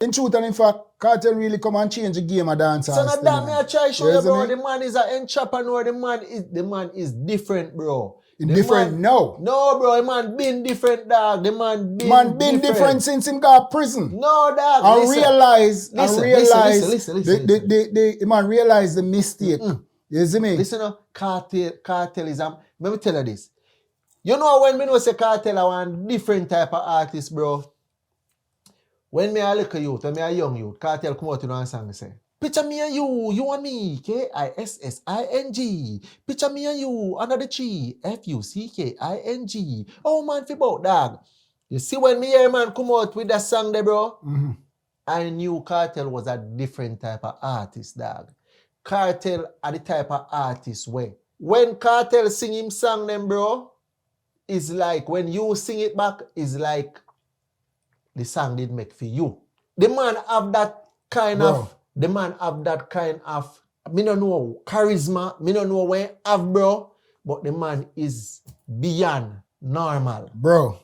In truth and in fact, Kartel really come and change the game of dancehall. So not that me I try show you, bro. Me? The man is an entrepreneur. The man is different, bro. Different now? No, bro. The man been different, dog. The man been different since him got prison. No, dog. I realize. Listen. The man realize the mistake. You see me? Listen, Kartel is let me tell you this. You know when me say Kartel, I want different type of artist, bro. When me a little youth, when me a young youth, Kartel come out in one song and say, picture me and you and me, K-I-S-S-I-N-G. Picture me and you under the tree, F-U-C-K-I-N-G. Oh man, fi bout dog. You see when me hear man come out with that song there, bro, I knew Kartel was a different type of artist, dog. Kartel are the type of artist where when Kartel sing him song them, bro, it's like when you sing it back, it's like the song did make for you. The man have that kind of, me don't know charisma, me don't know where have, bro, but the man is beyond normal. Bro.